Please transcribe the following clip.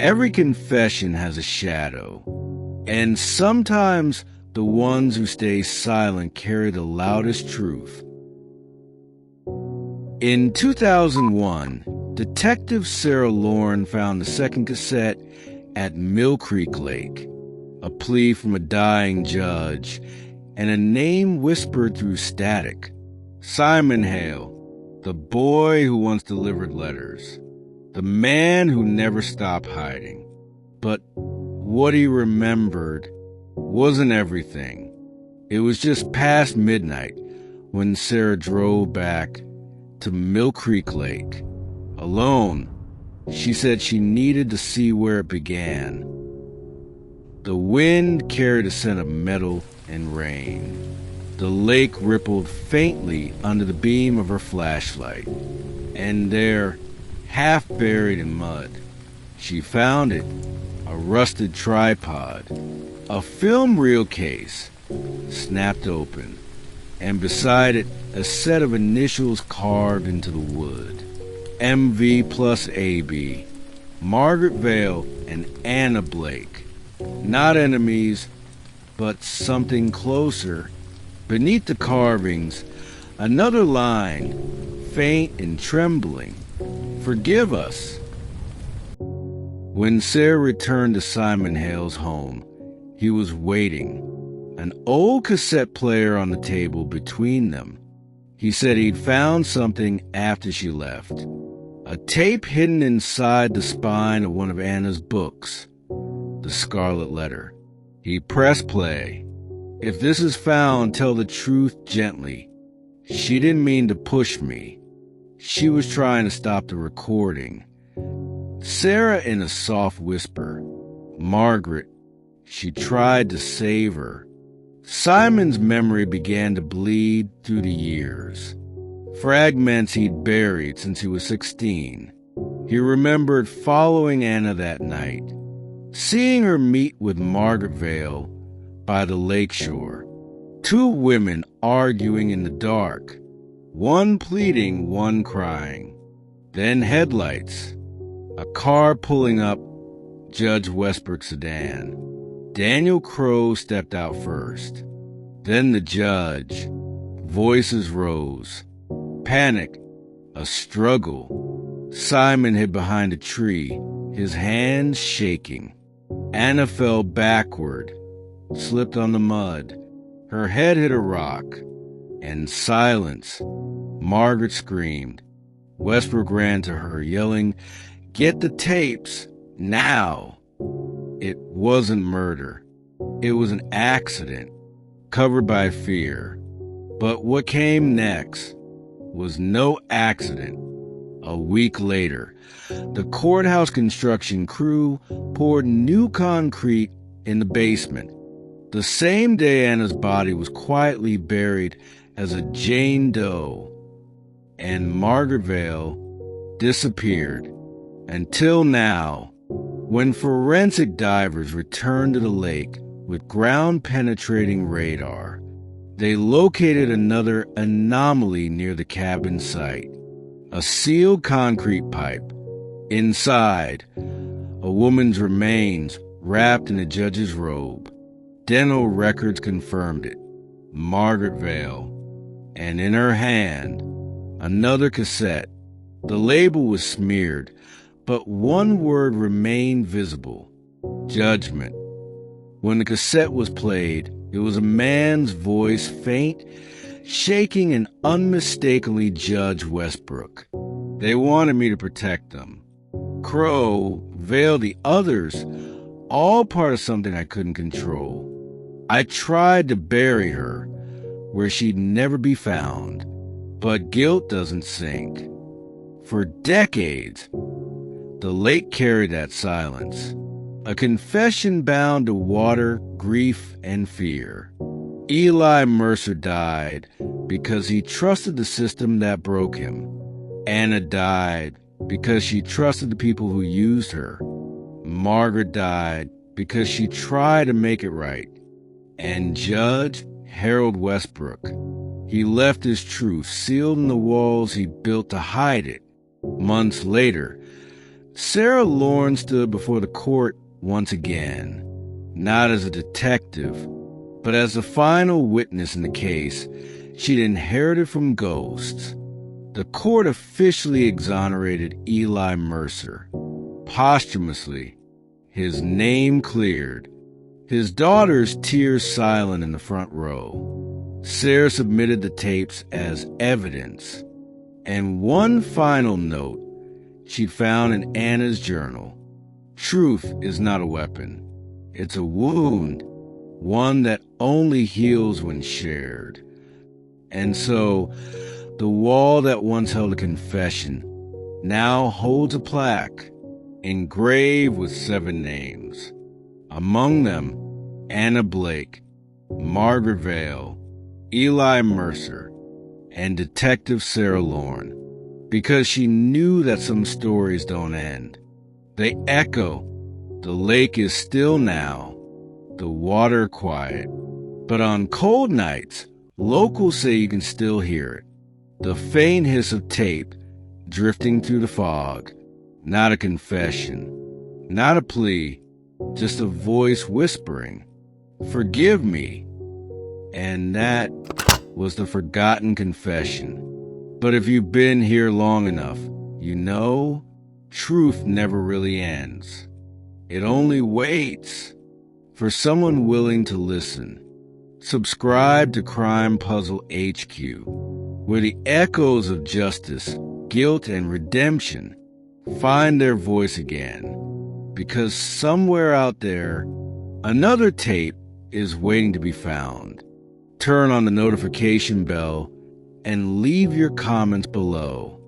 Every confession has a shadow, and sometimes the ones who stay silent carry the loudest truth. In 2001, Detective Sarah Lorne found the second cassette at Mill Creek Lake, a plea from a dying judge, and a name whispered through static. Simon Hale, the boy who once delivered letters, the man who never stopped hiding. But what he remembered wasn't everything. It was just past midnight when Sarah drove back to Mill Creek Lake. Alone, she said she needed to see where it began. The wind carried a scent of metal and rain. The lake rippled faintly under the beam of her flashlight. And there, half buried in mud, she found it, a rusted tripod, a film reel case, snapped open, and beside it, a set of initials carved into the wood. MV plus AB, Margaret Vale and Anna Blake. Not enemies, but something closer. Beneath the carvings, another line, faint and trembling. Forgive us. When Sarah returned to Simon Hale's home, he was waiting, an old cassette player on the table between them. He said he'd found something after she left, a tape hidden inside the spine of one of Anna's books, The Scarlet Letter. He pressed play. If this is found, tell the truth gently. She didn't mean to push me. She was trying to stop the recording. Sarah in a soft whisper. Margaret. She tried to save her. Simon's memory began to bleed through the years. Fragments he'd buried since he was 16. He remembered following Anna that night, seeing her meet with Margaret Vale by the lakeshore. Two women arguing in the dark, one pleading, one crying. Then headlights, a car pulling up Judge Westbrook's sedan. Daniel Crowe stepped out first. Then the judge. Voices rose. Panic. A struggle. Simon hid behind a tree, his hands shaking. Anna fell backward, slipped on the mud. Her head hit a rock. And silence. Margaret screamed. Westbrook ran to her, yelling, "Get the tapes, now!" It wasn't murder. It was an accident, covered by fear. But what came next was no accident. A week later, the courthouse construction crew poured new concrete in the basement. The same day Anna's body was quietly buried as a Jane Doe, and Margaret Vale disappeared until now, when forensic divers returned to the lake with ground-penetrating radar. They located another anomaly near the cabin site, a sealed concrete pipe. Inside, a woman's remains wrapped in a judge's robe. Dental records confirmed it. Margaret Vale. And in her hand, another cassette. The label was smeared, but one word remained visible: judgment. When the cassette was played, it was a man's voice, faint, shaking, and unmistakably Judge Westbrook. They wanted me to protect them. Crow, Vale, the others, all part of something I couldn't control. I tried to bury her where she'd never be found, but guilt doesn't sink. For decades, the lake carried that silence, a confession bound to water, grief, and fear. Eli Mercer died because he trusted the system that broke him. Anna died because she trusted the people who used her. Margaret died because she tried to make it right. And Judge Harold Westbrook, he left his truth sealed in the walls he built to hide it. Months later, Sarah Lorne stood before the court once again, not as a detective, but as the final witness in the case she'd inherited from ghosts. The court officially exonerated Eli Mercer. Posthumously, his name cleared. His daughter's tears silent in the front row. Sarah submitted the tapes as evidence. And one final note she'd found in Anna's journal. Truth is not a weapon. It's a wound, one that only heals when shared. And so, the wall that once held a confession now holds a plaque engraved with 7 names. Among them, Anna Blake, Margaret Vale, Eli Mercer, and Detective Sarah Lorne, because she knew that some stories don't end. They echo. The lake is still now, the water quiet. But on cold nights, locals say you can still hear it. The faint hiss of tape drifting through the fog. Not a confession, not a plea, just a voice whispering, "Forgive me." And that was the forgotten confession. But if you've been here long enough, you know truth never really ends. It only waits for someone willing to listen. Subscribe to Crime Puzzle HQ, where the echoes of justice, guilt, and redemption find their voice again. Because somewhere out there, another tape is waiting to be found. Turn on the notification bell and leave your comments below.